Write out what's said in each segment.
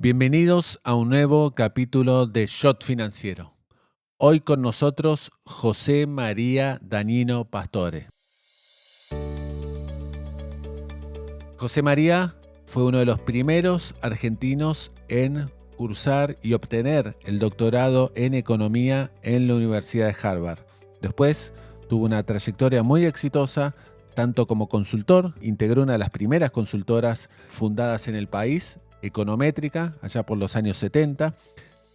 Bienvenidos a un nuevo capítulo de Shot Financiero. Hoy con nosotros José María Dañino Pastore. José María fue uno de los primeros argentinos en cursar y obtener el doctorado en economía en la Universidad de Harvard. Después tuvo una trayectoria muy exitosa, tanto como consultor, integró una de las primeras consultoras fundadas en el país, Econométrica, allá por los años 70,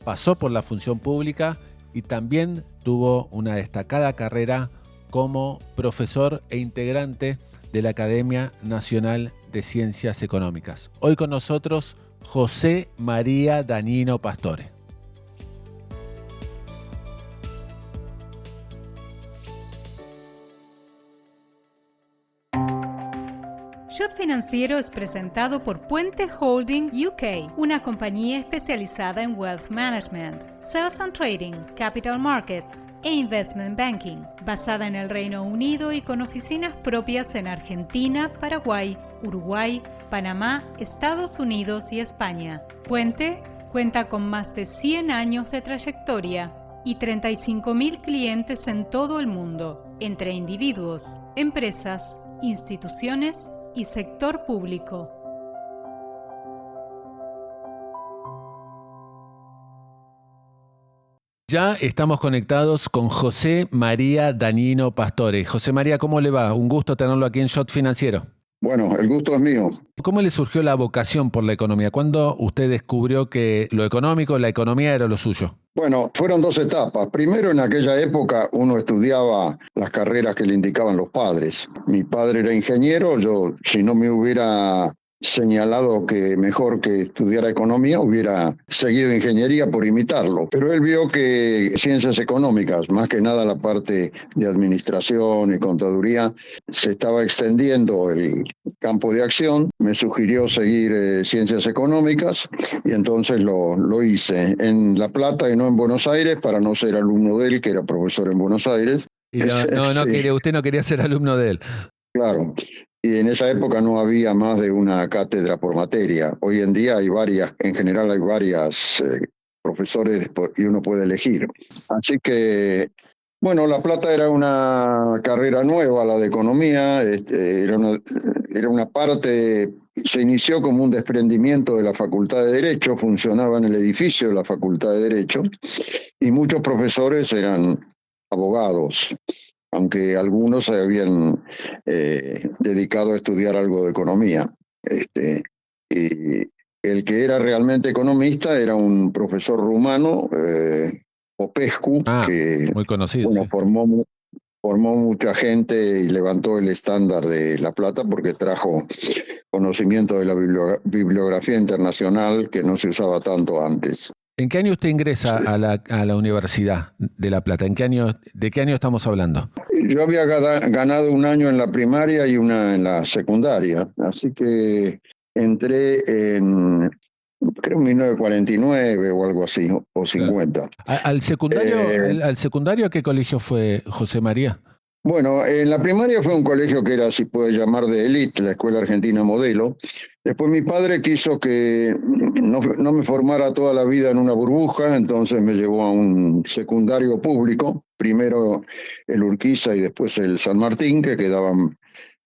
pasó por la función pública y también tuvo una destacada carrera como profesor e integrante de la Academia Nacional de Ciencias Económicas. Hoy con nosotros José María Dañino Pastore. Shot Financiero es presentado por Puente Holding UK, una compañía especializada en Wealth Management, Sales and Trading, Capital Markets e Investment Banking, basada en el Reino Unido y con oficinas propias en Argentina, Paraguay, Uruguay, Panamá, Estados Unidos y España. Puente cuenta con más de 100 años de trayectoria y 35.000 clientes en todo el mundo, entre individuos, empresas, instituciones y sector público. Ya estamos conectados con José María Dañino Pastore. José María, ¿cómo le va? Un gusto tenerlo aquí en Shot Financiero. Bueno, el gusto es mío. ¿Cómo le surgió la vocación por la economía? ¿Cuándo usted descubrió que lo económico, la economía era lo suyo? Bueno, fueron dos etapas. Primero, en aquella época uno estudiaba las carreras que le indicaban los padres. Mi padre era ingeniero, yo si no me hubiera señalado que mejor que estudiara economía, hubiera seguido ingeniería por imitarlo. Pero él vio que ciencias económicas, más que nada la parte de administración y contaduría, se estaba extendiendo el campo de acción. Me sugirió seguir ciencias económicas y entonces lo hice en La Plata y no en Buenos Aires, para no ser alumno de él, que era profesor en Buenos Aires. Y usted no quería ser alumno de él. Claro. Y en esa época no había más de una cátedra por materia. Hoy en día hay varias, en general hay varias profesores y uno puede elegir. Así que, bueno, La Plata era una carrera nueva, la de economía, era una parte, se inició como un desprendimiento de la Facultad de Derecho, funcionaba en el edificio de la Facultad de Derecho, y muchos profesores eran abogados, aunque algunos se habían dedicado a estudiar algo de economía. Y el que era realmente economista era un profesor rumano, Popescu, que muy conocido, bueno, sí. formó mucha gente y levantó el estándar de La Plata porque trajo conocimiento de la bibliografía internacional que no se usaba tanto antes. ¿En qué año usted ingresa a la Universidad de La Plata? ¿De qué año estamos hablando? Yo había ganado un año en la primaria y una en la secundaria, así que entré en, creo, 1949 o algo así, o 50. ¿Al secundario qué colegio fue, José María? Bueno, en la primaria fue un colegio que era, si puede llamar, de élite, la Escuela Argentina Modelo. Después mi padre quiso que no me formara toda la vida en una burbuja, entonces me llevó a un secundario público, primero el Urquiza y después el San Martín, que quedaban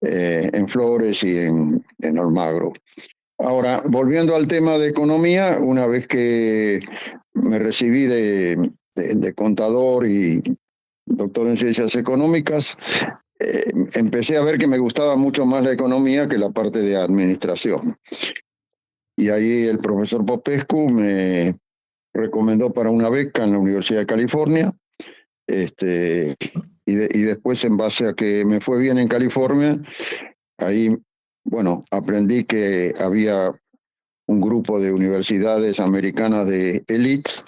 en Flores y en Almagro. Ahora, volviendo al tema de economía, una vez que me recibí de contador y doctor en ciencias económicas, empecé a ver que me gustaba mucho más la economía que la parte de administración. Y ahí el profesor Popescu me recomendó para una beca en la Universidad de California. Y después, en base a que me fue bien en California, ahí, bueno, aprendí que había un grupo de universidades americanas de élites.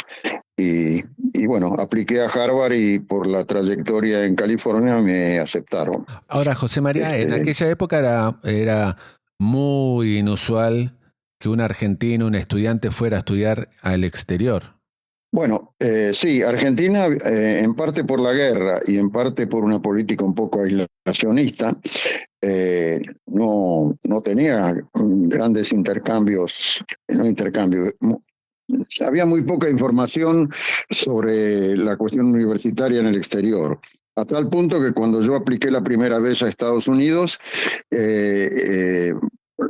Y bueno, apliqué a Harvard y por la trayectoria en California me aceptaron. Ahora, José María, en aquella época era muy inusual que un argentino, un estudiante, fuera a estudiar al exterior. Bueno, sí, Argentina, en parte por la guerra y en parte por una política un poco aislacionista, no tenía grandes intercambios, no intercambios. Había muy poca información sobre la cuestión universitaria en el exterior, a tal punto que cuando yo apliqué la primera vez a Estados Unidos,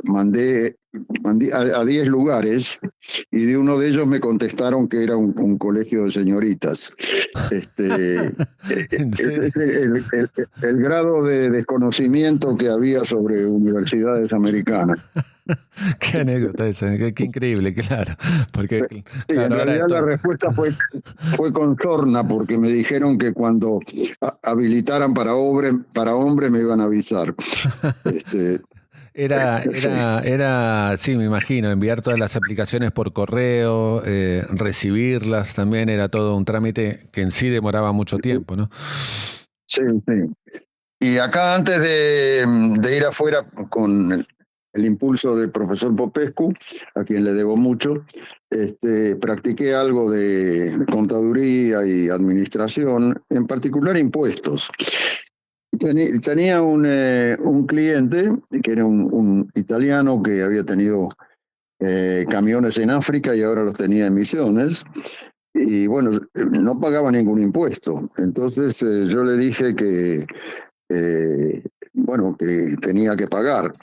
mandé a 10 lugares y de uno de ellos me contestaron que era un colegio de señoritas. ¿En serio? El grado de desconocimiento que había sobre universidades americanas. Qué anécdota esa, qué increíble, claro. Porque, Sí, claro, en ahora realidad esto... la respuesta fue con sorna, porque me dijeron que cuando habilitaran para hombre me iban a avisar. Sí. Sí, me imagino, enviar todas las aplicaciones por correo, recibirlas también era todo un trámite que en sí demoraba mucho tiempo, ¿no? Sí, sí. Y acá antes de ir afuera con el impulso del profesor Popescu, a quien le debo mucho, practiqué algo de contaduría y administración, en particular impuestos. Tenía un cliente que era un italiano que había tenido camiones en África y ahora los tenía en Misiones. Y bueno, no pagaba ningún impuesto. Entonces yo le dije que, bueno, que tenía que pagar.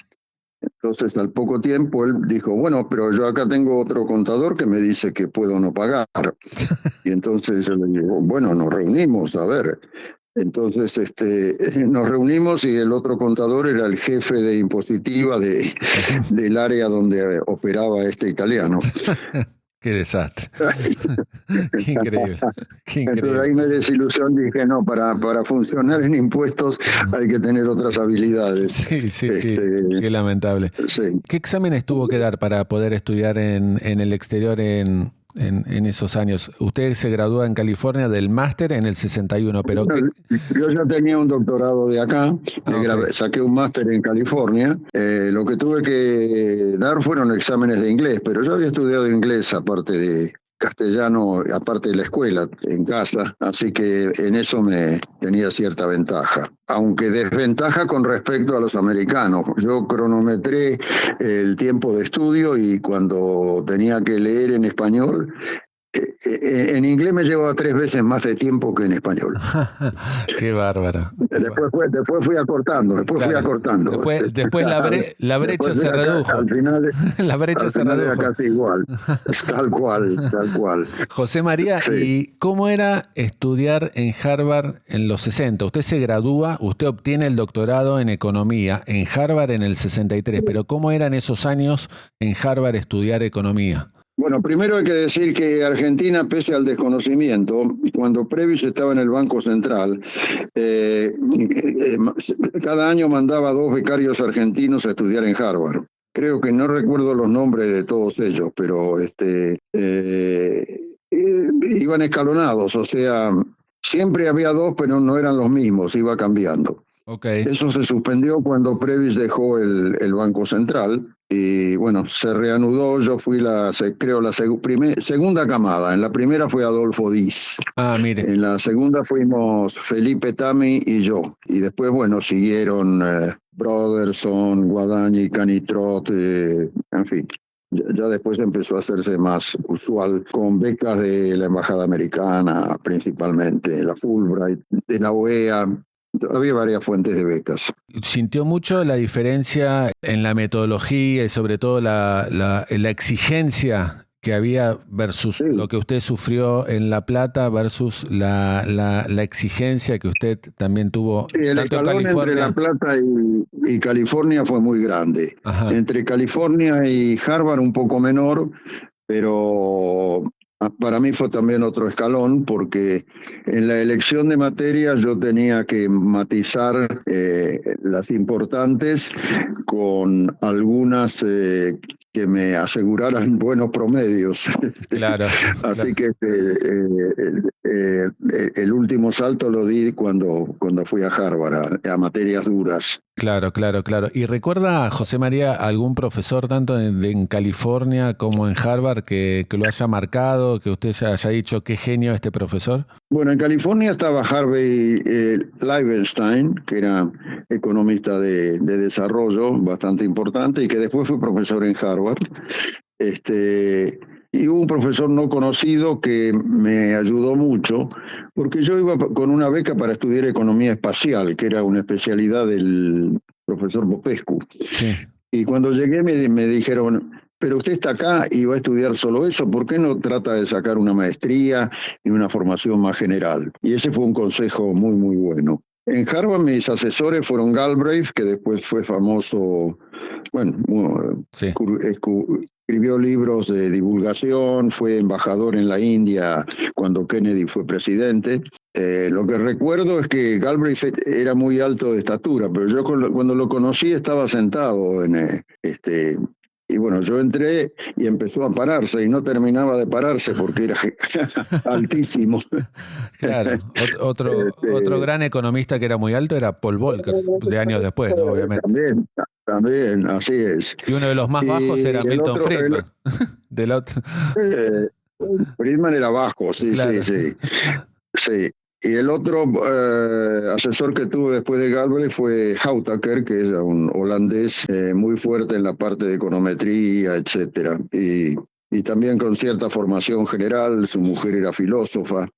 Entonces al poco tiempo él dijo, bueno, pero yo acá tengo otro contador que me dice que puedo no pagar. Y entonces yo le digo, bueno, nos reunimos, a ver. Entonces nos reunimos y el otro contador era el jefe de impositiva del área donde operaba este italiano. Qué desastre. Qué increíble. Qué Entonces increíble. ahí me desilusión, dije, no, para funcionar en impuestos hay que tener otras habilidades. Sí, sí, sí. Qué lamentable. Sí. ¿Qué exámenes tuvo que dar para poder estudiar en el exterior en esos años? Usted se gradúa en California del máster en el 61, pero ¿qué? Yo ya tenía un doctorado de acá, Okay. saqué un máster en California. Lo que tuve que dar fueron exámenes de inglés, pero yo había estudiado inglés aparte de castellano, aparte de la escuela, en casa, así que en eso me tenía cierta ventaja, aunque desventaja con respecto a los americanos. Yo cronometré el tiempo de estudio y cuando tenía que leer en español, en inglés me llevaba 3 veces más de tiempo que en español. Qué bárbaro. Después fui acortando, Después la brecha se redujo. Al final, La brecha se era redujo. casi igual. Tal cual. José María, Sí. ¿y cómo era estudiar en Harvard en los 60? Usted se gradúa, usted obtiene el doctorado en economía en Harvard en el 63, pero ¿cómo eran esos años en Harvard estudiar economía? Bueno, primero hay que decir que Argentina, pese al desconocimiento, cuando Previs estaba en el Banco Central, cada año mandaba 2 becarios argentinos a estudiar en Harvard. Creo que no recuerdo los nombres de todos ellos, pero iban escalonados, o sea, siempre había 2, pero no eran los mismos, iba cambiando. Okay. Eso se suspendió cuando Previs dejó el Banco Central y bueno, se reanudó. Yo fui la segunda camada. En la primera fue Adolfo Diz. Ah, mire. En la segunda fuimos Felipe Tami y yo. Y después, bueno, siguieron Broderson, Guadañi, Canitrot, en fin. Ya después empezó a hacerse más usual con becas de la Embajada Americana, principalmente, la Fulbright, de la OEA. Había varias fuentes de becas. ¿Sintió mucho la diferencia en la metodología y sobre todo la exigencia que había versus lo que usted sufrió en La Plata versus la exigencia que usted también tuvo? Sí, el escalón entre La Plata y California fue muy grande. Ajá. Entre California y Harvard un poco menor, pero para mí fue también otro escalón, porque en la elección de materias yo tenía que matizar las importantes con algunas que me aseguraran buenos promedios. Claro. Así que el último salto lo di cuando fui a Harvard, a materias duras. Claro. ¿Y recuerda, José María, algún profesor tanto en California como en Harvard que lo haya marcado, que usted ya haya dicho qué genio este profesor? Bueno, en California estaba Harvey Leibenstein, que era economista de desarrollo bastante importante y que después fue profesor en Harvard. Y hubo un profesor no conocido que me ayudó mucho, porque yo iba con una beca para estudiar economía espacial, que era una especialidad del profesor Popescu. Sí. Y cuando llegué me dijeron, pero usted está acá y va a estudiar solo eso, ¿por qué no trata de sacar una maestría y una formación más general? Y ese fue un consejo muy, muy bueno. En Harvard mis asesores fueron Galbraith, que después fue famoso, Sí. Escribió libros de divulgación, fue embajador en la India cuando Kennedy fue presidente. Lo que recuerdo es que Galbraith era muy alto de estatura, pero yo cuando lo conocí estaba sentado y bueno, yo entré y empezó a pararse y no terminaba de pararse porque era altísimo. Claro, otro gran economista que era muy alto era Paul Volcker, de años después, ¿no? Obviamente. También, así es. Y uno de los más bajos era Milton Friedman. Del otro. Friedman era bajo, sí, claro. Sí. Y el otro asesor que tuve después de Galbraith fue Houtaker, que era un holandés muy fuerte en la parte de econometría, etcétera. Y también con cierta formación general, su mujer era filósofa.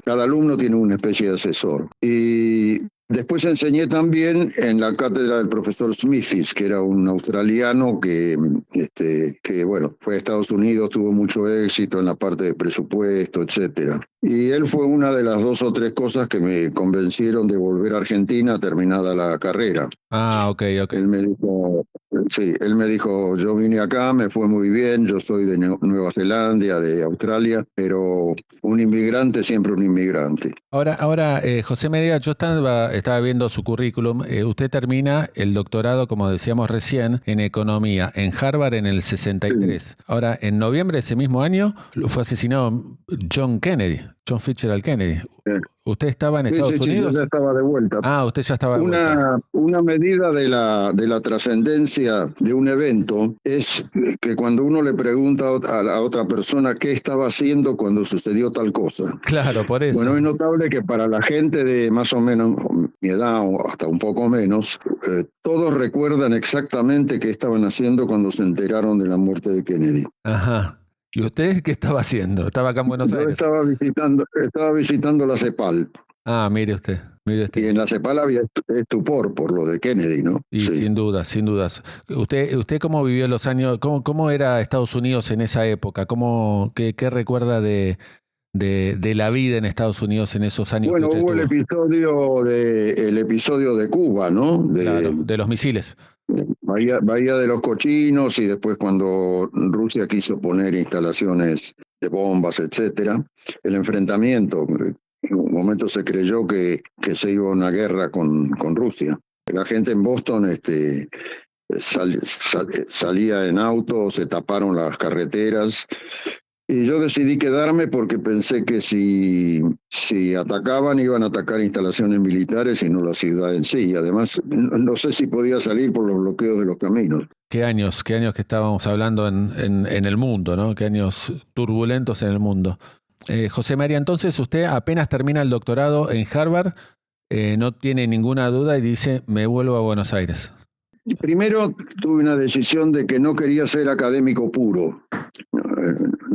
Cada alumno tiene una especie de asesor. Y después enseñé también en la cátedra del profesor Smithis, que era un australiano que fue a Estados Unidos, tuvo mucho éxito en la parte de presupuesto, etcétera. Y él fue una de las 2 o 3 cosas que me convencieron de volver a Argentina terminada la carrera. Ah, ok. Él me dijo, yo vine acá, me fue muy bien, yo soy de Nueva Zelanda, de Australia, pero un inmigrante siempre un inmigrante. Ahora, José María, yo estaba viendo su currículum. Usted termina el doctorado, como decíamos recién, en economía en Harvard en el 63. Sí. Ahora, en noviembre de ese mismo año fue asesinado John Fitzgerald Kennedy. Sí. ¿Usted estaba en Estados Unidos? Yo ya estaba de vuelta. Ah, usted ya estaba de vuelta. Una medida de la trascendencia de un evento es que cuando uno le pregunta a la otra persona qué estaba haciendo cuando sucedió tal cosa. Claro, por eso. Bueno, es notable que para la gente de más o menos mi edad o hasta un poco menos, todos recuerdan exactamente qué estaban haciendo cuando se enteraron de la muerte de Kennedy. Ajá. ¿Y usted qué estaba haciendo? ¿Estaba acá en Buenos Aires? Estaba visitando la CEPAL. Ah, mire usted. Y en la CEPAL había estupor por lo de Kennedy, ¿no? Y sí. Sin dudas. ¿Usted cómo vivió los años? ¿Cómo era Estados Unidos en esa época? ¿Qué recuerda de la vida en Estados Unidos en esos años? Bueno, que usted hubo el episodio de Cuba, ¿no? Claro, de los misiles. Bahía de los Cochinos, y después cuando Rusia quiso poner instalaciones de bombas, etcétera, el enfrentamiento. En un momento se creyó que se iba a una guerra con Rusia. La gente en Boston salía en auto, se taparon las carreteras. Y yo decidí quedarme porque pensé que si atacaban, iban a atacar instalaciones militares y no la ciudad en sí. Y además, no sé si podía salir por los bloqueos de los caminos. Qué años que estábamos hablando en el mundo, ¿no? Qué años turbulentos en el mundo. José María, entonces usted apenas termina el doctorado en Harvard, no tiene ninguna duda y dice, me vuelvo a Buenos Aires. Primero tuve una decisión de que no quería ser académico puro,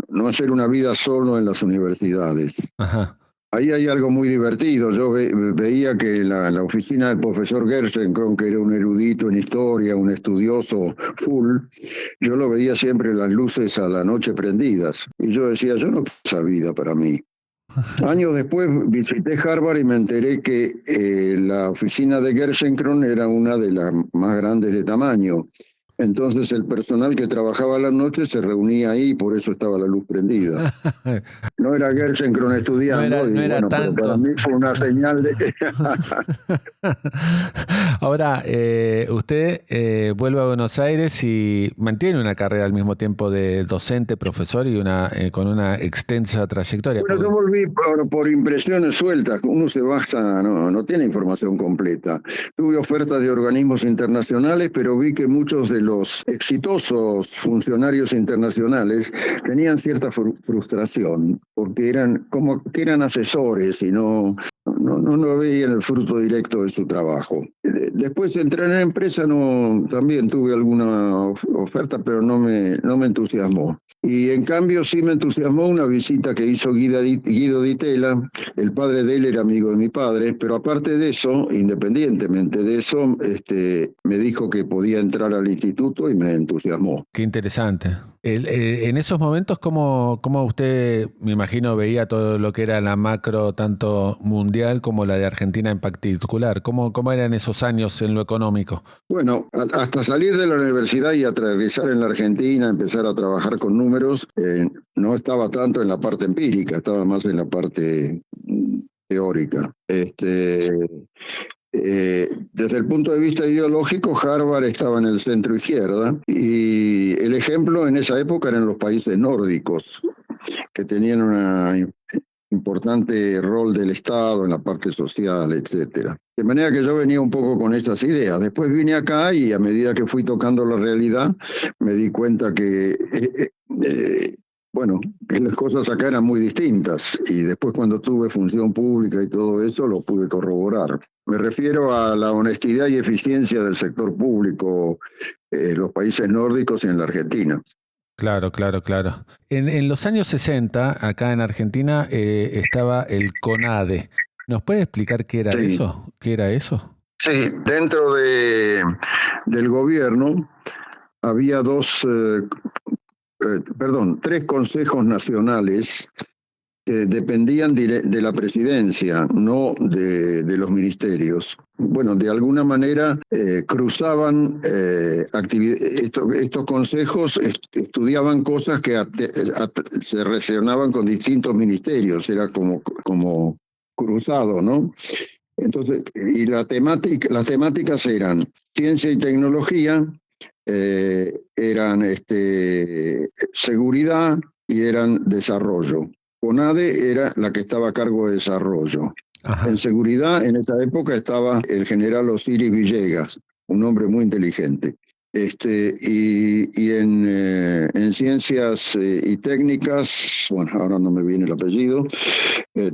no hacer una vida solo en las universidades. Ajá. Ahí hay algo muy divertido. Yo veía que la oficina del profesor Gerschenkron, que era un erudito en historia, un estudioso full, yo lo veía siempre las luces a la noche prendidas. Y yo decía, yo no quiero esa vida para mí. Años después visité Harvard y me enteré que la oficina de Gerschenkron era una de las más grandes de tamaño. Entonces el personal que trabajaba a la noche se reunía ahí, por eso estaba la luz prendida. No era Gerschenkron estudiando, no era pero tanto. para mí fue una señal de que... Ahora, usted vuelve a Buenos Aires y mantiene una carrera al mismo tiempo de docente, profesor y con una extensa trayectoria. Bueno, yo volví por impresiones sueltas. Uno se basa, no tiene información completa. Tuve ofertas de organismos internacionales, pero vi que muchos de los exitosos funcionarios internacionales tenían cierta frustración, porque eran como que eran asesores y no veían el fruto directo de su trabajo. Después de entrar en la empresa también tuve alguna oferta, pero no me entusiasmó. Y en cambio sí me entusiasmó una visita que hizo Guido Di Tella. El padre de él era amigo de mi padre, pero aparte de eso, independientemente de eso, me dijo que podía entrar al instituto y me entusiasmó. Qué interesante. En esos momentos, ¿cómo usted, me imagino, veía todo lo que era la macro, tanto mundial como la de Argentina en particular? ¿Cómo eran esos años en lo económico? Bueno, hasta salir de la universidad y aterrizar en la Argentina, empezar a trabajar con números, no estaba tanto en la parte empírica, estaba más en la parte teórica. Desde el punto de vista ideológico, Harvard estaba en el centro izquierda y el ejemplo en esa época eran los países nórdicos, que tenían un importante rol del Estado en la parte social, etcétera. De manera que yo venía un poco con esas ideas. Después vine acá y a medida que fui tocando la realidad, me di cuenta que que las cosas acá eran muy distintas y después cuando tuve función pública y todo eso lo pude corroborar. Me refiero a la honestidad y eficiencia del sector público en los países nórdicos y en la Argentina. Claro. En los años 60, acá en Argentina, estaba el CONADE. ¿Nos puede explicar qué era eso? ¿Qué era eso? Sí, dentro del gobierno había tres consejos nacionales que dependían de la presidencia, no de los ministerios. Bueno, de alguna manera cruzaban estos consejos, estudiaban cosas que se relacionaban con distintos ministerios, era como cruzado, ¿no? Entonces, y las temáticas eran ciencia y tecnología, eran seguridad y eran desarrollo. CONADE era la que estaba a cargo de desarrollo. Ajá. En seguridad, en esa época estaba el general Osiris Villegas, un hombre muy inteligente. Y en ciencias y técnicas, bueno, ahora no me viene el apellido,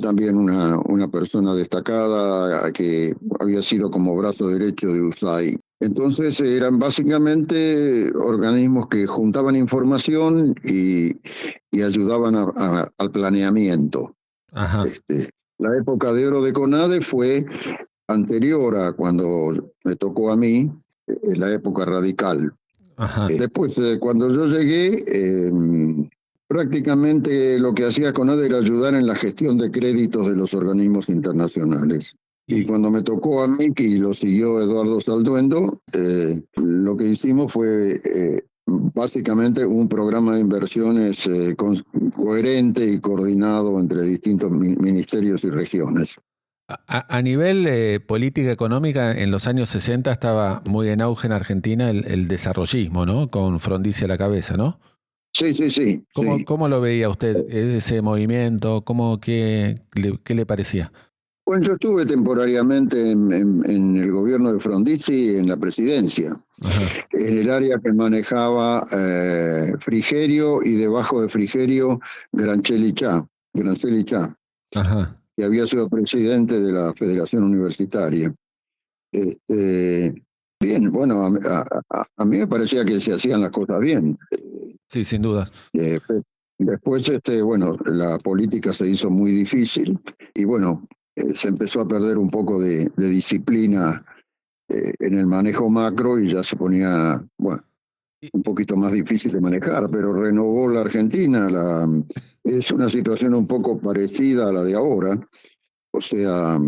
también una persona destacada que había sido como brazo derecho de USAID. Entonces eran básicamente organismos que juntaban información y ayudaban al planeamiento. Ajá. La época de oro de CONADE fue anterior a cuando me tocó a mí, en la época radical. Ajá. Después, cuando yo llegué, prácticamente lo que hacía CONADE era ayudar en la gestión de créditos de los organismos internacionales. Y cuando me tocó a mí, y lo siguió Eduardo Salduendo, lo que hicimos fue básicamente un programa de inversiones coherente y coordinado entre distintos ministerios y regiones. A nivel política económica, en los años 60 estaba muy en auge en Argentina el desarrollismo, ¿no? Con Frondizi a la cabeza, ¿no? Sí. ¿Cómo lo veía usted, ese movimiento? ¿Qué le parecía? Bueno, yo estuve temporariamente en el gobierno de Frondizi en la presidencia. Ajá. En el área que manejaba Frigerio y debajo de Frigerio Granchelli Chá. Ajá. Que había sido presidente de la Federación Universitaria. Bien, bueno, a mí me parecía que se hacían las cosas bien. Sí, sin duda. Después, la política se hizo muy difícil y bueno, se empezó a perder un poco de disciplina en el manejo macro y ya se ponía, un poquito más difícil de manejar, pero renovó la Argentina. Es una situación un poco parecida a la de ahora. O sea,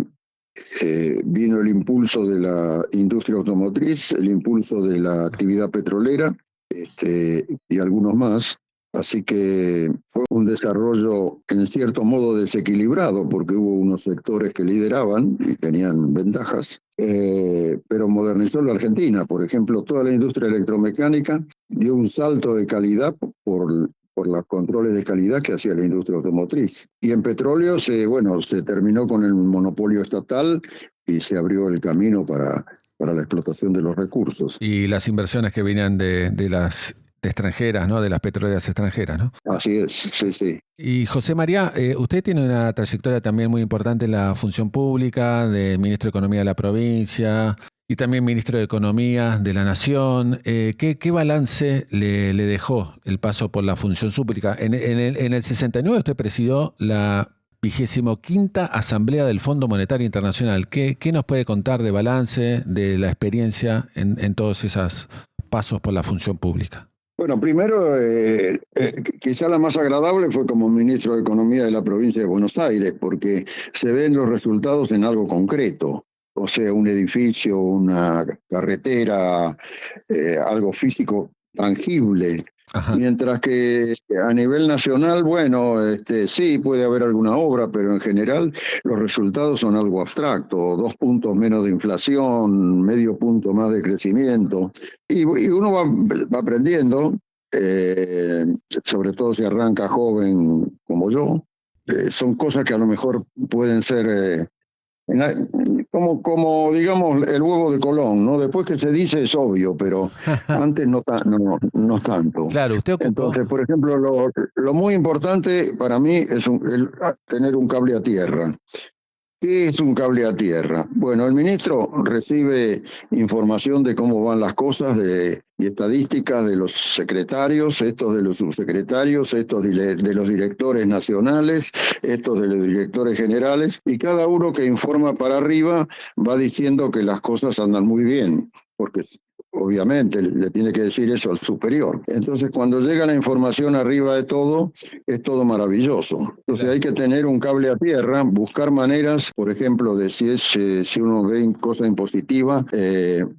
vino el impulso de la industria automotriz, el impulso de la actividad petrolera, y algunos más. Así que fue un desarrollo en cierto modo desequilibrado, porque hubo unos sectores que lideraban y tenían ventajas, pero modernizó la Argentina. Por ejemplo, toda la industria electromecánica dio un salto de calidad por los controles de calidad que hacía la industria automotriz. Y en petróleo se terminó con el monopolio estatal y se abrió el camino para la explotación de los recursos. Y las inversiones que venían de las extranjeras, ¿no? De las petroleras extranjeras, ¿no? Así es, sí, sí. Y José María, usted tiene una trayectoria también muy importante en la función pública, de ministro de Economía de la provincia y también ministro de Economía de la Nación. ¿Qué balance le dejó el paso por la función pública? En el 69 usted presidió la 25ª Asamblea del Fondo Monetario Internacional. ¿Qué nos puede contar de balance, de la experiencia en todos esos pasos por la función pública? Bueno, primero, quizá la más agradable fue como ministro de Economía de la provincia de Buenos Aires, porque se ven los resultados en algo concreto. O sea, un edificio, una carretera, algo físico tangible. Ajá. Mientras que a nivel nacional, sí puede haber alguna obra, pero en general los resultados son algo abstracto: 2 puntos menos de inflación, medio punto más de crecimiento, y uno va aprendiendo, sobre todo si arranca joven como yo. Son cosas que a lo mejor pueden ser como digamos el huevo de Colón, ¿no? Después que se dice es obvio, pero antes no tanto. Claro, usted ocupó. Entonces, por ejemplo, lo muy importante para mí es tener un cable a tierra. ¿Qué es un cable a tierra? Bueno, el ministro recibe información de cómo van las cosas y estadísticas de los secretarios, estos de los subsecretarios, estos de los directores nacionales, estos de los directores generales, y cada uno que informa para arriba va diciendo que las cosas andan muy bien, porque obviamente le tiene que decir eso al superior. Entonces, cuando llega la información arriba de todo, es todo maravilloso. Entonces hay que tener un cable a tierra, buscar maneras, por ejemplo, de si uno ve cosa impositiva,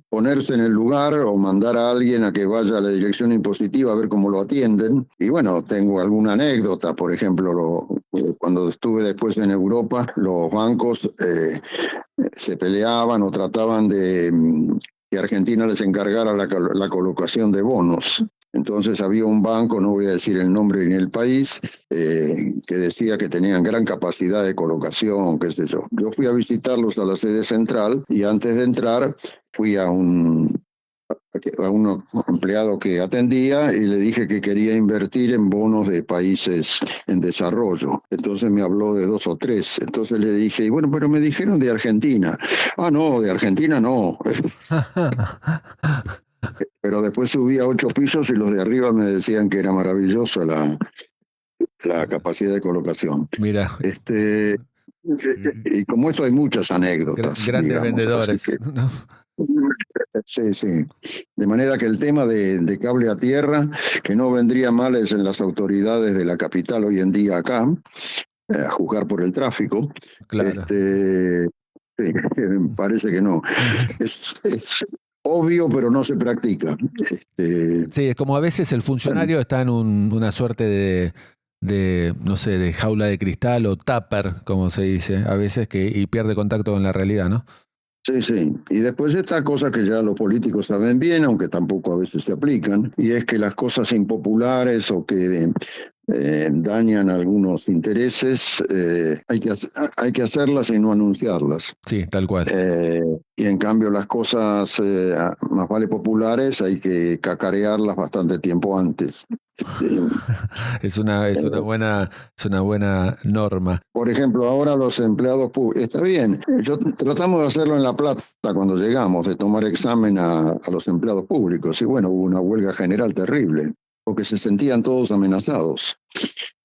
ponerse en el lugar o mandar a alguien a que vaya a la dirección impositiva a ver cómo lo atienden. Y bueno, tengo alguna anécdota. Por ejemplo, cuando estuve después en Europa, los bancos se peleaban o trataban de que Argentina les encargara la colocación de bonos. Entonces había un banco, no voy a decir el nombre ni el país, que decía que tenían gran capacidad de colocación, qué sé yo. Yo fui a visitarlos a la sede central y antes de entrar fui a un empleado que atendía y le dije que quería invertir en bonos de países en desarrollo. Entonces me habló de 2 o 3. Entonces le dije, y bueno, pero me dijeron de Argentina. Ah, no, de Argentina no. Pero después subí a 8 pisos y los de arriba me decían que era maravillosa la capacidad de colocación. Mira. Y como esto hay muchas anécdotas. Grandes vendedores, ¿no? Sí, sí. De manera que el tema de cable a tierra, que no vendría mal es en las autoridades de la capital hoy en día acá, a juzgar por el tráfico. Claro. Sí, parece que no. Es obvio, pero no se practica. Sí, es como a veces el funcionario está en una suerte no sé, de jaula de cristal o tupper, como se dice, a veces y pierde contacto con la realidad, ¿no? Sí, sí. Y después esta cosa que ya los políticos saben bien, aunque tampoco a veces se aplican, y es que las cosas impopulares o que dañan algunos intereses, hay que hacerlas y no anunciarlas. Sí, tal cual. Y en cambio las cosas más vale populares hay que cacarearlas bastante tiempo antes. Es una buena norma. Por ejemplo, ahora los empleados públicos, está bien, tratamos de hacerlo en La Plata cuando llegamos, de tomar examen a los empleados públicos, y bueno, hubo una huelga general terrible, porque se sentían todos amenazados.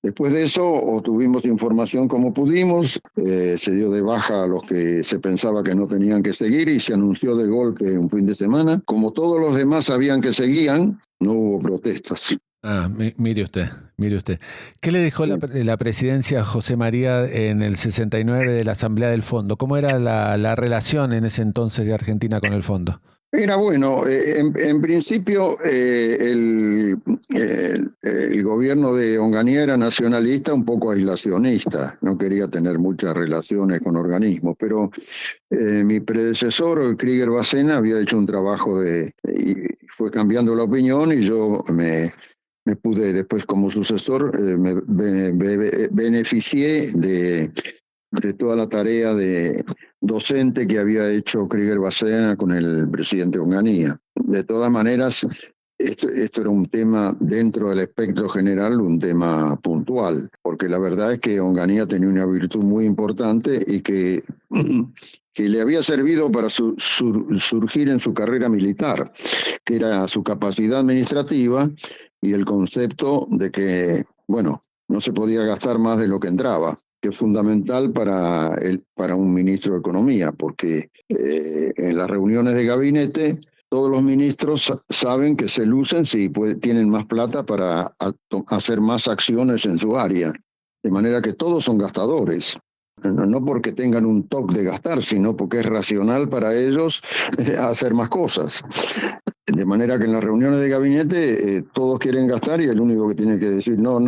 Después de eso, obtuvimos información como pudimos, se dio de baja a los que se pensaba que no tenían que seguir y se anunció de golpe un fin de semana. Como todos los demás sabían que seguían, no hubo protestas. Mire usted. ¿Qué le dejó la presidencia a José María en el 69 de la Asamblea del Fondo? ¿Cómo era la relación en ese entonces de Argentina con el Fondo? Era bueno, en principio el gobierno de Onganía era nacionalista, un poco aislacionista, no quería tener muchas relaciones con organismos, pero mi predecesor, Krieger Bacena, había hecho un trabajo y fue cambiando la opinión y yo me pude después como sucesor, me beneficié de toda la tarea de docente que había hecho Krieger Bacena con el presidente Onganía. De todas maneras, esto era un tema dentro del espectro general, un tema puntual, porque la verdad es que Onganía tenía una virtud muy importante y que le había servido para surgir en su carrera militar, que era su capacidad administrativa y el concepto de que, bueno, no se podía gastar más de lo que entraba, que es fundamental para un ministro de Economía, porque en las reuniones de gabinete todos los ministros saben que se lucen si tienen más plata para hacer más acciones en su área, de manera que todos son gastadores. No porque tengan un toque de gastar, sino porque es racional para ellos hacer más cosas. De manera que en las reuniones de gabinete todos quieren gastar y el único que tiene que decir no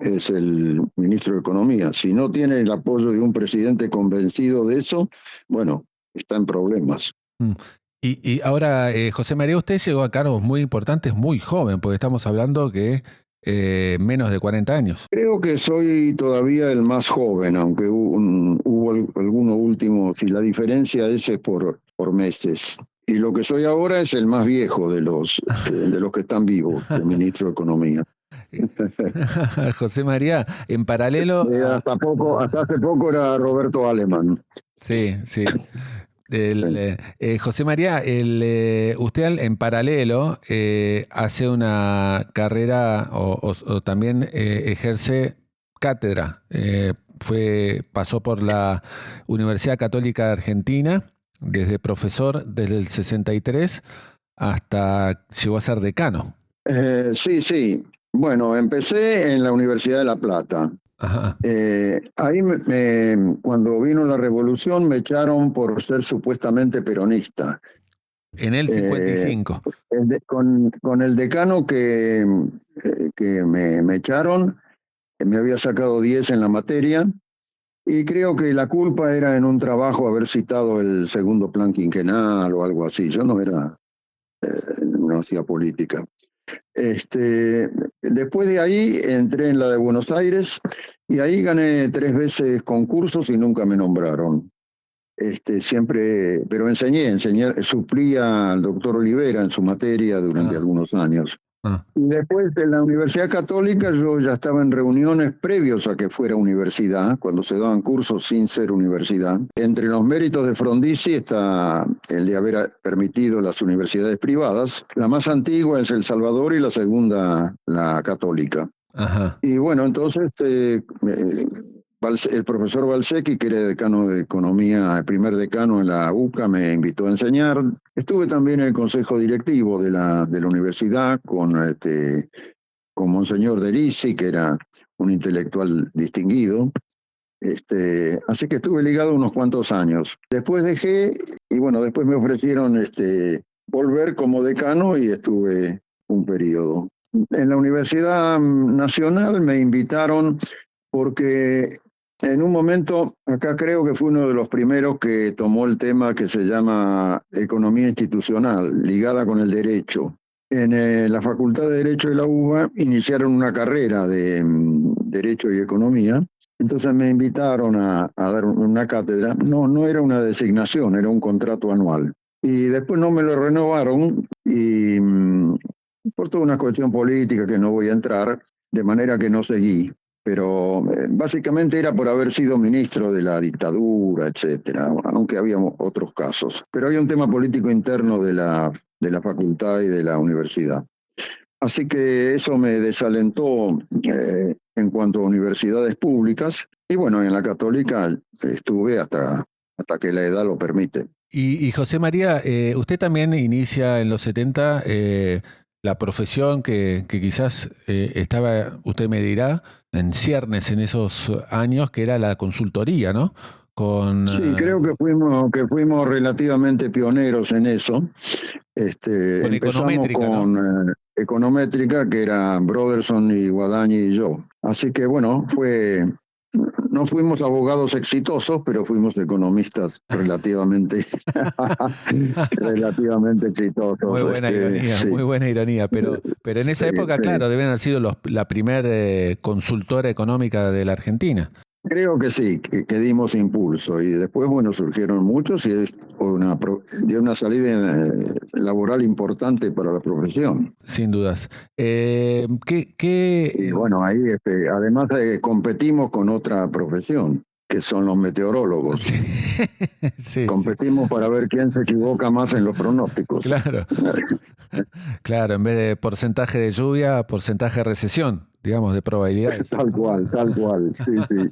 es el ministro de Economía. Si no tiene el apoyo de un presidente convencido de eso, bueno, está en problemas. Y ahora, José María, usted llegó a cargos muy importantes, muy joven, porque estamos hablando que menos de 40 años. Creo que soy todavía el más joven, aunque hubo algunos últimos, y la diferencia es por meses. Y lo que soy ahora es el más viejo de los que están vivos, el ministro de Economía. José María, en paralelo... Hasta hace poco era Roberto Aleman. Sí. José María, usted en paralelo hace una carrera o también ejerce cátedra. Pasó por la Universidad Católica de Argentina, desde profesor desde el 63 hasta llegó a ser decano. Sí. Bueno, empecé en la Universidad de La Plata. Ajá. Ahí cuando vino la revolución me echaron por ser supuestamente peronista. En el 55. Con el decano que me echaron, me había sacado 10 en la materia y creo que la culpa era en un trabajo haber citado el segundo plan quinquenal o algo así. Yo no hacía política. Después de ahí entré en la de Buenos Aires y ahí gané 3 veces concursos y nunca me nombraron. Siempre, pero enseñé, suplía al doctor Olivera en su materia durante algunos años. Y después en la Universidad Católica yo ya estaba en reuniones previos a que fuera universidad, cuando se daban cursos sin ser universidad. Entre los méritos de Frondizi está el de haber permitido las universidades privadas. La más antigua es El Salvador y la segunda la Católica. Ajá. Y bueno, entonces el profesor Balsecchi, que era decano de Economía, el primer decano en la UCA, me invitó a enseñar. Estuve también en el consejo directivo de la universidad con Monseñor Derisi, que era un intelectual distinguido. Así que estuve ligado unos cuantos años. Después dejé, y bueno, después me ofrecieron volver como decano y estuve un periodo. En la Universidad Nacional me invitaron porque en un momento, acá creo que fue uno de los primeros que tomó el tema que se llama economía institucional, ligada con el derecho. En la Facultad de Derecho de la UBA iniciaron una carrera de Derecho y Economía. Entonces me invitaron a dar una cátedra. No era una designación, era un contrato anual. Y después no me lo renovaron y por toda una cuestión política que no voy a entrar, de manera que no seguí. Pero básicamente era por haber sido ministro de la dictadura, etcétera, aunque había otros casos. Pero había un tema político interno de la facultad y de la universidad. Así que eso me desalentó en cuanto a universidades públicas. Y bueno, en la Católica estuve hasta que la edad lo permite. Y José María, usted también inicia en los 70 la profesión que quizás estaba, usted me dirá, en ciernes en esos años, que era la consultoría, ¿no? Sí, creo que fuimos relativamente pioneros en eso. Con Empezamos Econométrica, con ¿no? Econométrica, que era Brotherson y Guadagni y yo. Así que bueno, no fuimos abogados exitosos, pero fuimos economistas relativamente exitosos. Muy buena ironía, Sí, muy buena ironía. Pero en esa sí, época, sí. claro, deben haber sido la primer consultora económica de la Argentina. Creo que sí, que dimos impulso y después, bueno, surgieron muchos y dio una salida laboral importante para la profesión. Sin dudas. Y bueno, ahí además competimos con otra profesión, que son los meteorólogos. Sí, sí. Competimos para ver quién se equivoca más en los pronósticos. Claro. Claro, en vez de porcentaje de lluvia, porcentaje de recesión, digamos, de probabilidades. Tal cual, sí, sí.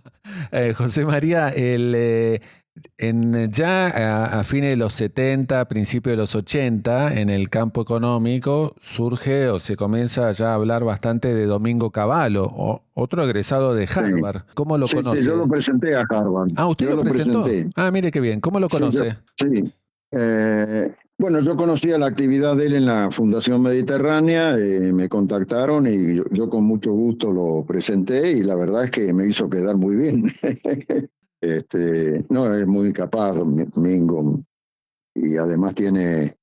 José María, ya a fines de los 70, principios de los 80, en el campo económico surge o se comienza ya a hablar bastante de Domingo Cavallo, otro egresado de Harvard. Sí. ¿Cómo lo conoce? Sí, yo lo presenté a Harvard. Ah, ¿usted lo presentó? Presenté. Ah, mire qué bien. ¿Cómo lo conoce? Sí. Bueno, yo conocía la actividad de él en la Fundación Mediterránea, me contactaron y yo con mucho gusto lo presenté y la verdad es que me hizo quedar muy bien. No, es muy capaz, Mingo, y además tiene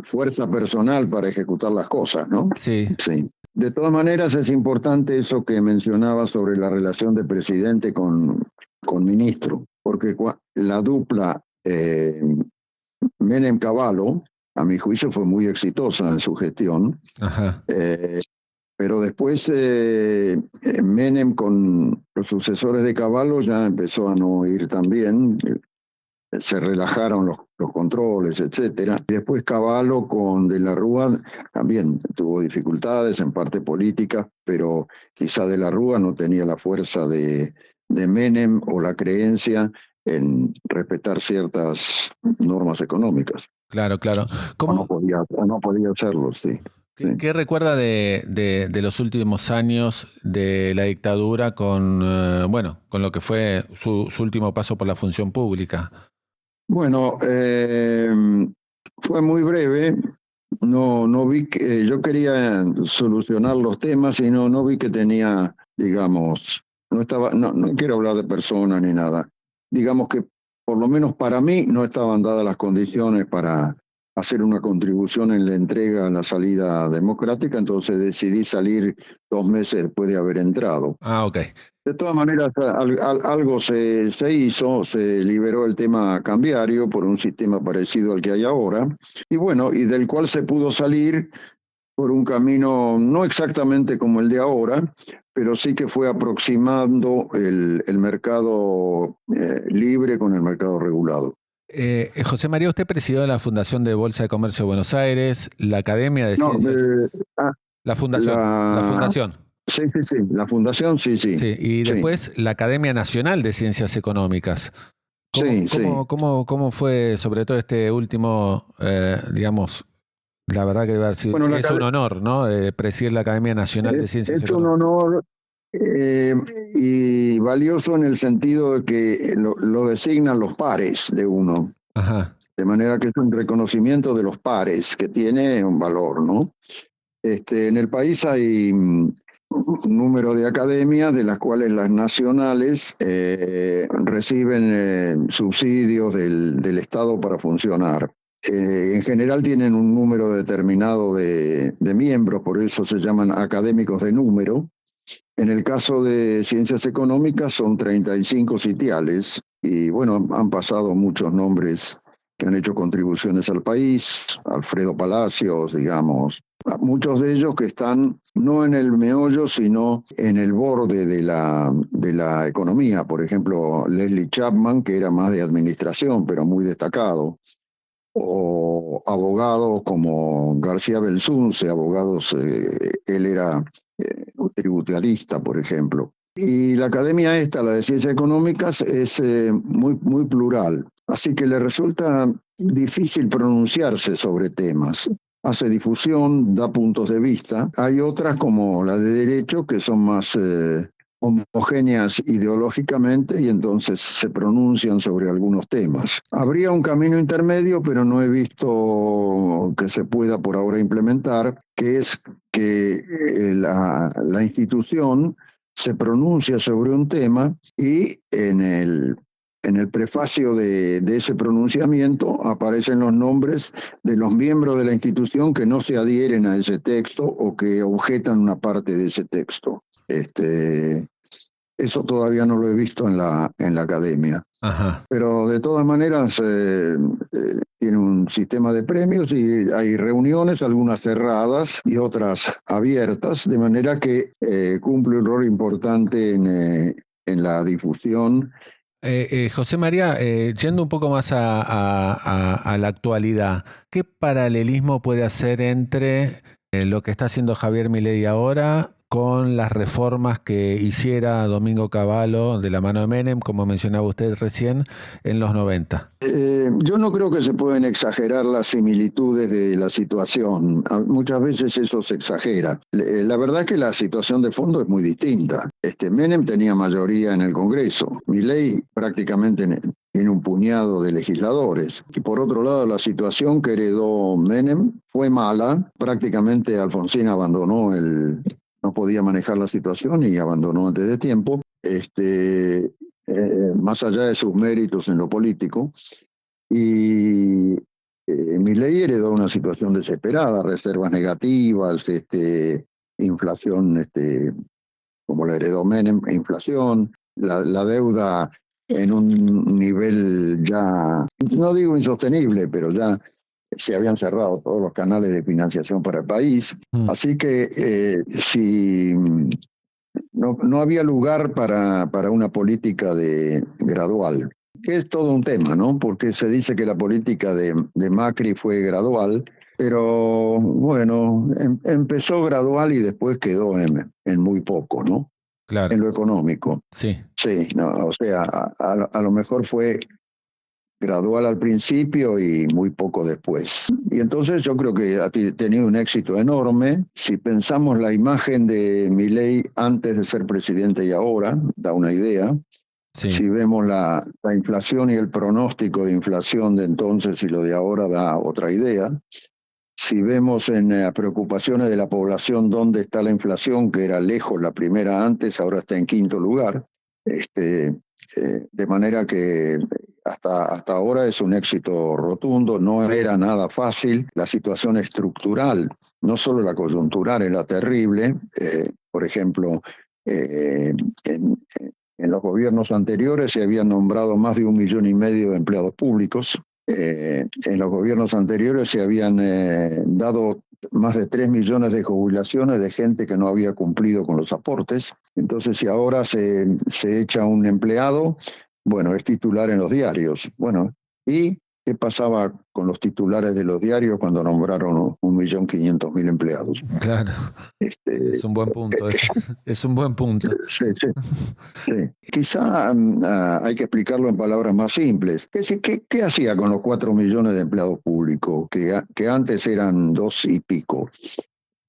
fuerza personal para ejecutar las cosas, ¿no? Sí. Sí. De todas maneras, es importante eso que mencionaba sobre la relación de presidente con ministro, porque la dupla Menem-Cavallo, a mi juicio, fue muy exitosa en su gestión. Ajá. Pero después Menem con los sucesores de Cavallo ya empezó a no ir tan bien, se relajaron los controles, etcétera. Después Cavallo con De la Rúa también tuvo dificultades, en parte políticas, pero quizá De la Rúa no tenía la fuerza de Menem o la creencia en respetar ciertas normas económicas. Claro. ¿Cómo? No podía hacerlo, sí. ¿Qué recuerda de los últimos años de la dictadura con lo que fue su último paso por la función pública? Bueno, fue muy breve. No vi que yo quería solucionar los temas y no vi que tenía, digamos, no quiero hablar de personas ni nada. Digamos que por lo menos para mí no estaban dadas las condiciones para hacer una contribución en la entrega a la salida democrática, entonces decidí salir 2 meses después de haber entrado. Ah, ok. De todas maneras, algo se hizo, se liberó el tema cambiario por un sistema parecido al que hay ahora, y bueno, y del cual se pudo salir por un camino no exactamente como el de ahora, pero sí que fue aproximando el mercado libre con el mercado regulado. José María, usted presidió la Fundación de Bolsa de Comercio de Buenos Aires, la Academia de Ciencias... La Fundación. Sí, la Fundación, sí. Y después la Academia Nacional de Ciencias Económicas. ¿Cómo fue, sobre todo este último, digamos, la verdad que debe haber sido, es un honor, ¿no? Presidir la Academia Nacional de Ciencias Económicas. Es un honor y valioso en el sentido de que lo designan los pares de uno. Ajá. De manera que es un reconocimiento de los pares que tiene un valor, ¿no? En el país hay un número de academias, de las cuales las nacionales reciben subsidios del Estado para funcionar. En general tienen un número determinado de miembros, por eso se llaman académicos de número. En el caso de Ciencias Económicas son 35 sitiales y bueno, han pasado muchos nombres que han hecho contribuciones al país, Alfredo Palacios, digamos, muchos de ellos que están no en el meollo, sino en el borde de la economía. Por ejemplo, Leslie Chapman, que era más de administración, pero muy destacado, o abogados como García Belsunce, él era tributarista, por ejemplo. Y la academia la de Ciencias Económicas, es muy plural, así que le resulta difícil pronunciarse sobre temas. hace difusión, da puntos de vista. Hay otras como la de derecho que son más homogéneas ideológicamente y entonces se pronuncian sobre algunos temas. Habría un camino intermedio, pero no he visto que se pueda por ahora implementar, que es que la institución se pronuncia sobre un tema y en el prefacio de ese pronunciamiento aparecen los nombres de los miembros de la institución que no se adhieren a ese texto o que objetan una parte de ese texto. Eso todavía no lo he visto en la academia. Ajá. Pero de todas maneras tiene un sistema de premios y hay reuniones, algunas cerradas y otras abiertas, de manera que cumple un rol importante en la difusión. José María, yendo un poco más a la actualidad, ¿qué paralelismo puede hacer entre lo que está haciendo Javier Milei ahora con las reformas que hiciera Domingo Cavallo de la mano de Menem, como mencionaba usted recién, en los 90? Yo no creo que se pueden exagerar las similitudes de la situación. Muchas veces eso se exagera. La verdad es que la situación de fondo es muy distinta. Menem tenía mayoría en el Congreso. Milei prácticamente tiene un puñado de legisladores. Y por otro lado, la situación que heredó Menem fue mala. Prácticamente Alfonsín abandonó no podía manejar la situación y abandonó antes de tiempo, más allá de sus méritos en lo político. Y Milei heredó una situación desesperada, reservas negativas, inflación, como la heredó Menem, inflación, la deuda en un nivel ya, no digo insostenible, pero ya se habían cerrado todos los canales de financiación para el país. Así que si no había lugar para una política gradual, que es todo un tema, ¿no? Porque se dice que la política de Macri fue gradual, pero bueno, empezó gradual y después quedó en muy poco, ¿no? Claro. En lo económico. Sí. Sí, no, o sea, a lo mejor fue gradual al principio y muy poco después. Y entonces yo creo que ha tenido un éxito enorme. Si pensamos la imagen de Milei antes de ser presidente y ahora, da una idea. Sí. Si vemos la inflación y el pronóstico de inflación de entonces y lo de ahora, da otra idea. Si vemos en las preocupaciones de la población dónde está la inflación, que era lejos la primera antes, ahora está en quinto lugar. De manera que hasta ahora es un éxito rotundo, no era nada fácil. La situación estructural, no solo la coyuntural, era terrible. Por ejemplo, en los gobiernos anteriores se habían nombrado más de 1,5 millones de empleados públicos. En los gobiernos anteriores se habían dado más de 3 millones de jubilaciones de gente que no había cumplido con los aportes. Entonces, si ahora se echa un empleado, bueno, es titular en los diarios. Bueno, ¿y qué pasaba con los titulares de los diarios cuando nombraron 1.500.000 empleados? Claro. Es un buen punto. Es un buen punto. Sí. Quizá hay que explicarlo en palabras más simples. ¿Qué hacía con los 4 millones de empleados públicos, que antes eran 2 y pico?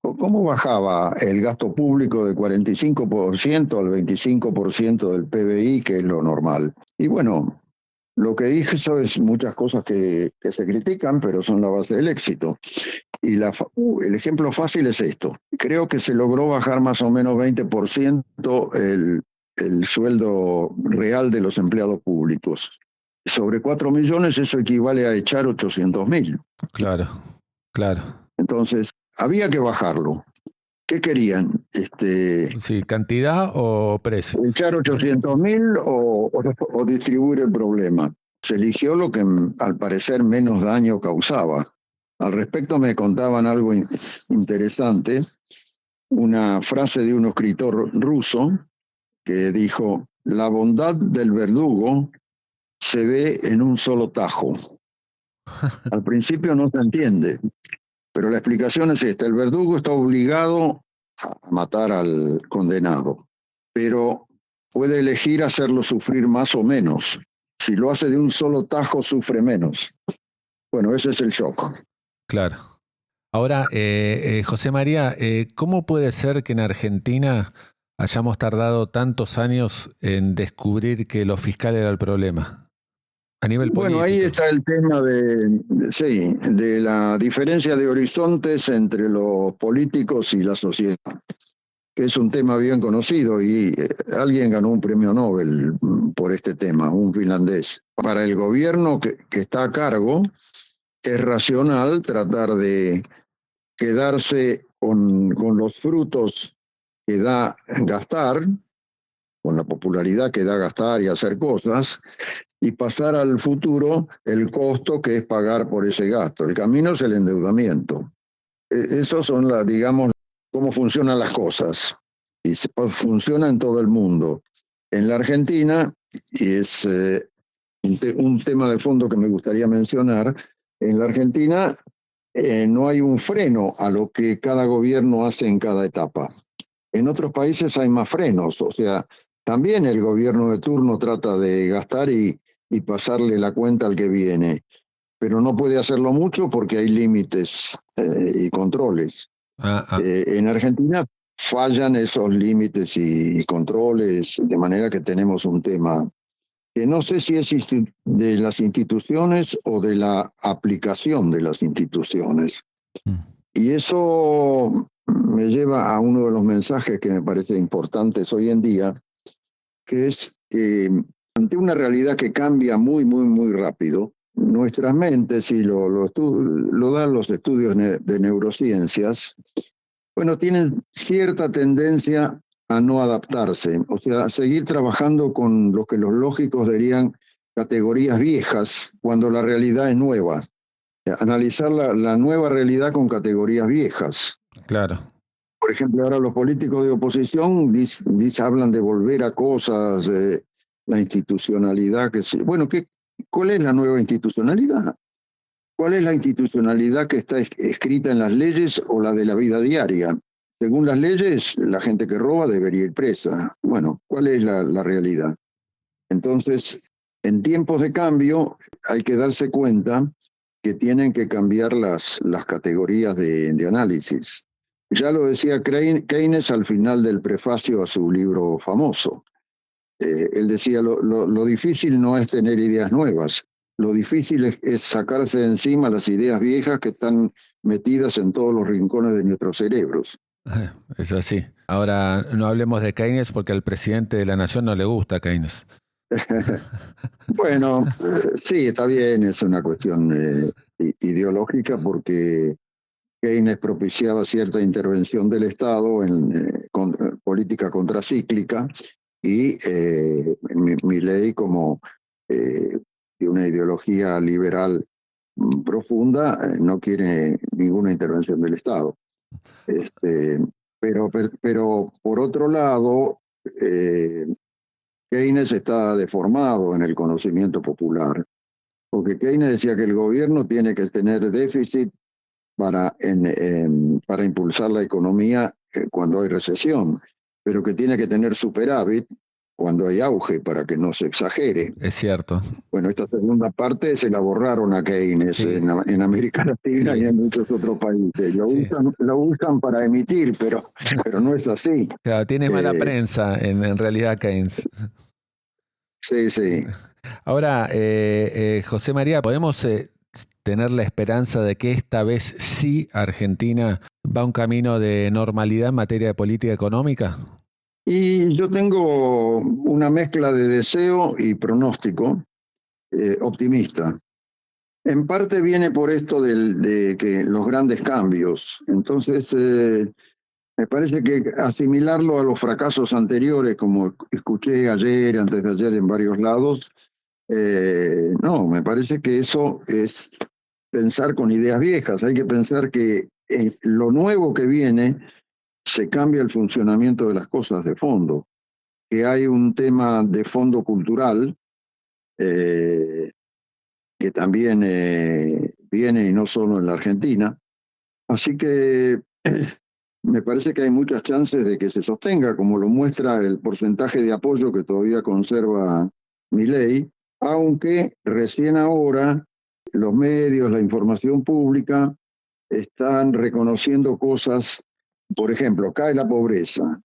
¿Cómo bajaba el gasto público de 45% al 25% del PBI, que es lo normal? Y bueno, lo que dije eso es muchas cosas que se critican, pero son la base del éxito. Y el ejemplo fácil es esto. Creo que se logró bajar más o menos 20% el sueldo real de los empleados públicos. Sobre 4 millones eso equivale a echar 800.000. Claro. Entonces, había que bajarlo. ¿Qué querían? Sí, ¿cantidad o precio? ¿Echar 800.000 o distribuir el problema? Se eligió lo que al parecer menos daño causaba. Al respecto me contaban algo interesante, una frase de un escritor ruso que dijo: la bondad del verdugo se ve en un solo tajo. Al principio no se entiende, pero la explicación es esta: el verdugo está obligado a matar al condenado, pero puede elegir hacerlo sufrir más o menos. Si lo hace de un solo tajo, sufre menos. Bueno, ese es el shock. Claro. Ahora, José María, ¿cómo puede ser que en Argentina hayamos tardado tantos años en descubrir que lo fiscal era el problema? A nivel Bueno, ahí político. está el tema sí, de la diferencia de horizontes entre los políticos y la sociedad, que es un tema bien conocido y alguien ganó un premio Nobel por este tema, un finlandés. Para el gobierno que está a cargo, es racional tratar de quedarse con los frutos que da gastar, con la popularidad que da gastar y hacer cosas, y pasar al futuro el costo que es pagar por ese gasto. El camino es el endeudamiento. Esos son, digamos, cómo funcionan las cosas. Y funciona en todo el mundo. En la Argentina, y es un tema de fondo que me gustaría mencionar, en la Argentina no hay un freno a lo que cada gobierno hace en cada etapa. En otros países hay más frenos, o sea, también el gobierno de turno trata de gastar y pasarle la cuenta al que viene, pero no puede hacerlo mucho porque hay límites y controles. En Argentina fallan esos límites y controles, de manera que tenemos un tema que no sé si es de las instituciones o de la aplicación de las instituciones. Y eso me lleva a uno de los mensajes que me parece importantes hoy en día, que es que ante una realidad que cambia muy, muy, muy rápido, nuestras mentes, y lo dan los estudios de neurociencias, bueno, tienen cierta tendencia a no adaptarse, o sea, a seguir trabajando con lo que los lógicos dirían categorías viejas, cuando la realidad es nueva. Analizar la nueva realidad con categorías viejas. Claro. Por ejemplo, ahora los políticos de oposición hablan de volver a cosas, la institucionalidad. Bueno, ¿cuál es la nueva institucionalidad? ¿Cuál es la institucionalidad que está escrita en las leyes o la de la vida diaria? Según las leyes, la gente que roba debería ir presa. Bueno, ¿cuál es la realidad? Entonces, en tiempos de cambio hay que darse cuenta que tienen que cambiar las categorías de análisis. Ya lo decía Keynes al final del prefacio a su libro famoso. Él decía, lo difícil no es tener ideas nuevas, lo difícil es sacarse de encima las ideas viejas que están metidas en todos los rincones de nuestros cerebros. Es así. Ahora, no hablemos de Keynes porque al presidente de la nación no le gusta Keynes. Bueno, sí, está bien, es una cuestión ideológica porque Keynes propiciaba cierta intervención del Estado en política contracíclica y Milei como de una ideología liberal profunda no quiere ninguna intervención del Estado. Pero por otro lado, Keynes está deformado en el conocimiento popular, porque Keynes decía que el gobierno tiene que tener déficit para impulsar la economía cuando hay recesión, pero que tiene que tener superávit cuando hay auge para que no se exagere. Es cierto. Bueno, esta segunda parte se la borraron a Keynes en América Latina y en muchos otros países. Lo usan para emitir, pero no es así. Claro, tiene mala prensa en realidad Keynes. Sí. Ahora, José María, ¿podemos tener la esperanza de que esta vez sí Argentina va un camino de normalidad en materia de política económica? Y yo tengo una mezcla de deseo y pronóstico optimista. En parte viene por esto de que los grandes cambios. Entonces, me parece que asimilarlo a los fracasos anteriores, como escuché ayer, antes de ayer en varios lados, no, me parece que eso es pensar con ideas viejas. Hay que pensar que en lo nuevo que viene se cambia el funcionamiento de las cosas de fondo, que hay un tema de fondo cultural que también viene y no solo en la Argentina. Así que me parece que hay muchas chances de que se sostenga, como lo muestra el porcentaje de apoyo que todavía conserva Milei, aunque recién ahora los medios, la información pública están reconociendo cosas. Por ejemplo, cae la pobreza.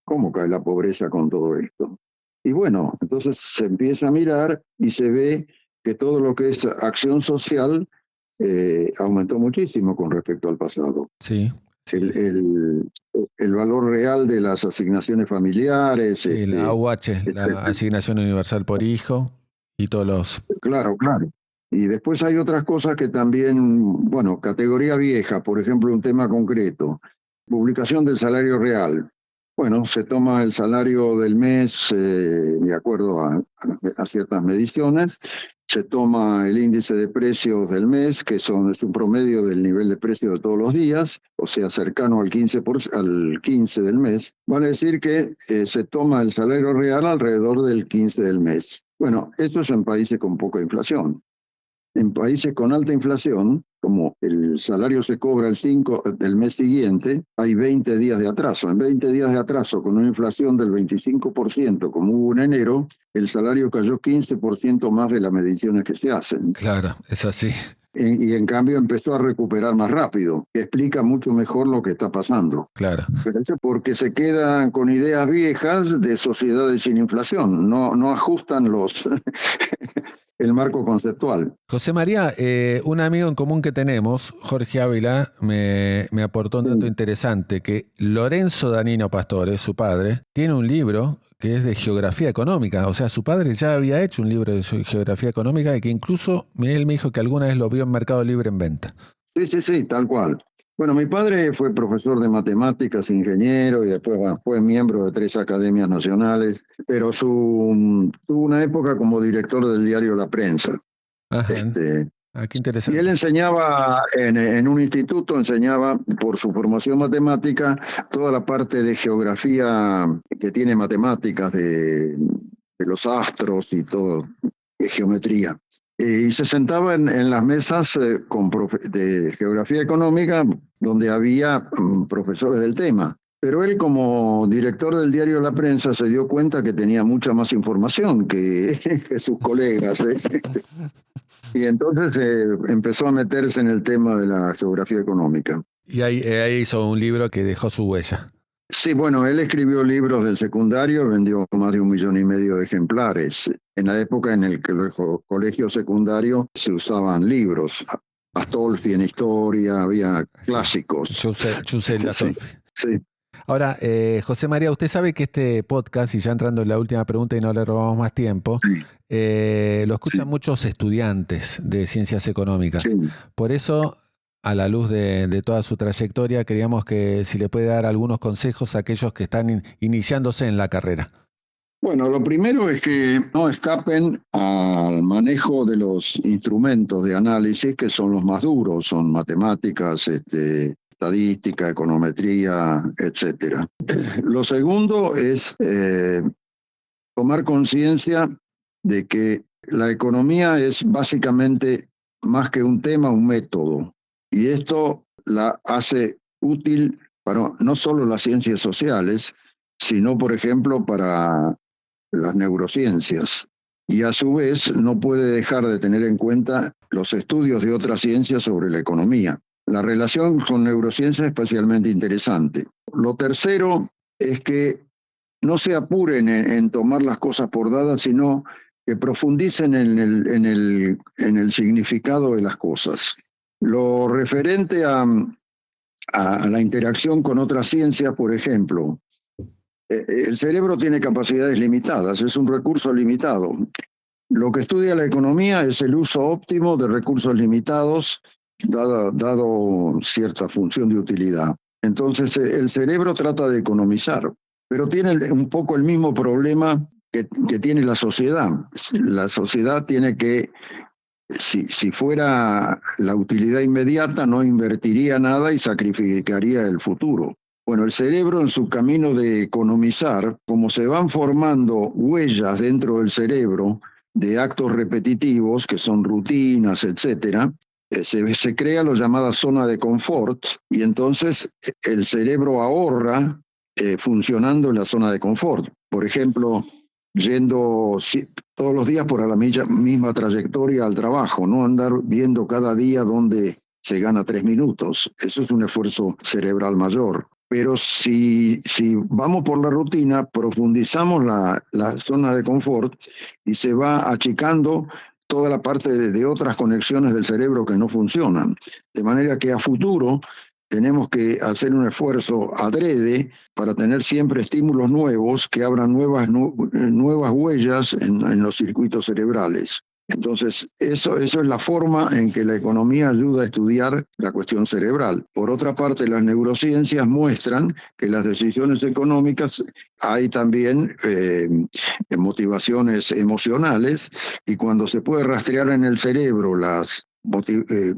¿Cómo cae la pobreza con todo esto? Y bueno, entonces se empieza a mirar y se ve que todo lo que es acción social aumentó muchísimo con respecto al pasado. Sí. El valor real de las asignaciones familiares. Sí, la AUH, la Asignación Universal por Hijo, y todos los... Claro, claro. Y después hay otras cosas que también, bueno, categoría vieja, por ejemplo, un tema concreto, publicación del salario real. Bueno, se toma el salario del mes de acuerdo a ciertas mediciones, se toma el índice de precios del mes, que es un promedio del nivel de precio de todos los días, o sea, cercano al 15 del mes. Vale decir que se toma el salario real alrededor del 15 del mes. Bueno, esto es en países con poca inflación. En países con alta inflación, como el salario se cobra el 5 del mes siguiente, hay 20 días de atraso. En 20 días de atraso, con una inflación del 25%, como hubo en enero, el salario cayó 15% más de las mediciones que se hacen. Claro, es así. Y en cambio empezó a recuperar más rápido, que explica mucho mejor lo que está pasando. Claro. Porque se quedan con ideas viejas de sociedades sin inflación, no ajustan el marco conceptual. José María, un amigo en común que tenemos, Jorge Ávila, me aportó un dato interesante, que Lorenzo Danino Pastore, su padre, tiene un libro que es de geografía económica. O sea, su padre ya había hecho un libro de geografía económica y que incluso él me dijo que alguna vez lo vio en Mercado Libre en venta. Sí, tal cual. Bueno, mi padre fue profesor de matemáticas, ingeniero, y después fue miembro de 3 academias nacionales, pero tuvo una época como director del diario La Prensa. Ajá. Qué interesante. Y él enseñaba en un instituto, enseñaba por su formación matemática toda la parte de geografía que tiene matemáticas de los astros y todo, de geometría. Y se sentaba en las mesas de geografía económica donde había profesores del tema. Pero él, como director del diario La Prensa, se dio cuenta que tenía mucha más información que sus colegas. Y entonces empezó a meterse en el tema de la geografía económica. Y ahí hizo un libro que dejó su huella. Sí, bueno, él escribió libros del secundario, vendió más de 1,5 millones de ejemplares. En la época en el que el colegio secundario se usaban libros, Astolfi en historia, había clásicos. Chusel Astolfi. Sí. Ahora, José María, usted sabe que este podcast, y ya entrando en la última pregunta y no le robamos más tiempo, lo escuchan muchos estudiantes de ciencias económicas. Sí. Por eso, a la luz de toda su trayectoria, queríamos que si le puede dar algunos consejos a aquellos que están iniciándose en la carrera. Bueno, lo primero es que no escapen al manejo de los instrumentos de análisis que son los más duros, son matemáticas, estadística, econometría, etcétera. Lo segundo es tomar conciencia de que la economía es básicamente más que un tema, un método. Y esto la hace útil para no solo las ciencias sociales, sino, por ejemplo, para las neurociencias. Y a su vez no puede dejar de tener en cuenta los estudios de otras ciencias sobre la economía. La relación con neurociencia es especialmente interesante. Lo tercero es que no se apuren en tomar las cosas por dadas, sino que profundicen en el significado de las cosas. Lo referente a la interacción con otras ciencias, por ejemplo, el cerebro tiene capacidades limitadas, es un recurso limitado. Lo que estudia la economía es el uso óptimo de recursos limitados, dado cierta función de utilidad. Entonces, el cerebro trata de economizar, pero tiene un poco el mismo problema que tiene la sociedad. La sociedad tiene que, si fuera la utilidad inmediata, no invertiría nada y sacrificaría el futuro. Bueno, el cerebro en su camino de economizar, como se van formando huellas dentro del cerebro de actos repetitivos, que son rutinas, etcétera, se crea lo llamada zona de confort y entonces el cerebro ahorra funcionando en la zona de confort. Por ejemplo, yendo todos los días por la misma trayectoria al trabajo, no andar viendo cada día dónde se gana 3 minutos. Eso es un esfuerzo cerebral mayor. Pero si vamos por la rutina, profundizamos la zona de confort y se va achicando toda la parte de otras conexiones del cerebro que no funcionan. De manera que a futuro tenemos que hacer un esfuerzo adrede para tener siempre estímulos nuevos que abran nuevas huellas en los circuitos cerebrales. Entonces, eso es la forma en que la economía ayuda a estudiar la cuestión cerebral. Por otra parte, las neurociencias muestran que las decisiones económicas hay también motivaciones emocionales, y cuando se puede rastrear en el cerebro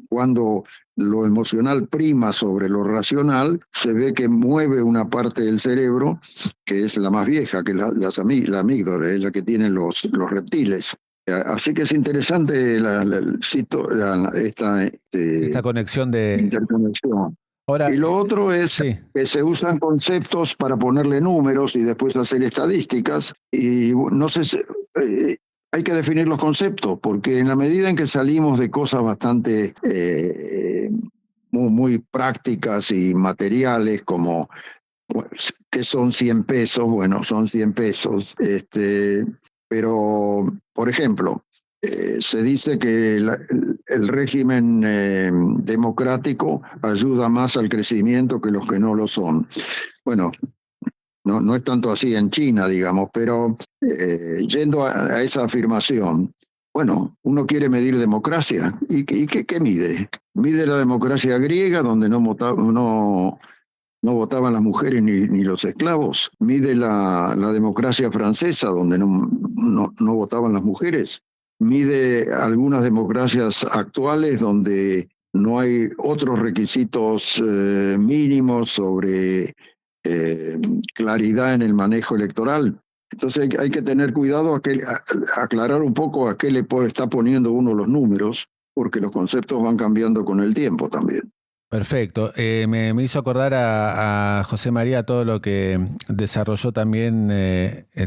cuando lo emocional prima sobre lo racional, se ve que mueve una parte del cerebro que es la más vieja, que es la amígdala, es la que tienen los reptiles. Así que es interesante esta conexión de interconexión. Ahora, y lo otro es que se usan conceptos para ponerle números y después hacer estadísticas, y no sé, hay que definir los conceptos, porque en la medida en que salimos de cosas bastante muy prácticas y materiales, como que son 100 pesos, bueno, son 100 pesos, pero, por ejemplo, se dice que el régimen democrático ayuda más al crecimiento que los que no lo son. Bueno, no es tanto así en China, digamos, pero yendo a esa afirmación, bueno, uno quiere medir democracia. ¿Y qué mide? Mide la democracia griega, donde no votaban las mujeres ni los esclavos. Mide la democracia francesa, donde no votaban las mujeres. Mide algunas democracias actuales donde no hay otros requisitos mínimos sobre claridad en el manejo electoral. Entonces hay que tener cuidado aclarar un poco a qué le está poniendo uno los números, porque los conceptos van cambiando con el tiempo también. Perfecto. Me hizo acordar a José María todo lo que desarrolló también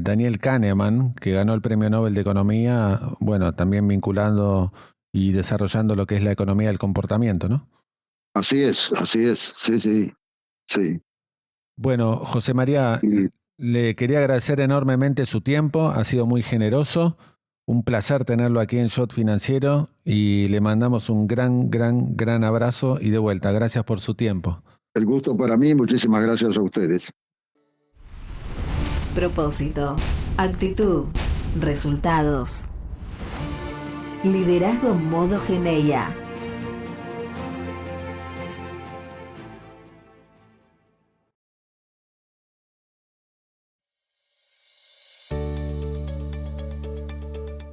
Daniel Kahneman, que ganó el Premio Nobel de Economía, bueno, también vinculando y desarrollando lo que es la economía del comportamiento, ¿no? Así es, sí. Bueno, José María, le quería agradecer enormemente su tiempo, ha sido muy generoso. Un placer tenerlo aquí en Shot Financiero y le mandamos un gran abrazo y de vuelta. Gracias por su tiempo. El gusto para mí, muchísimas gracias a ustedes. Propósito, actitud, resultados. Liderazgo modo Geneia.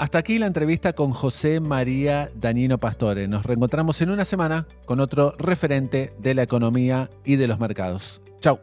Hasta aquí la entrevista con José María Dañino Pastore. Nos reencontramos en una semana con otro referente de la economía y de los mercados. Chau.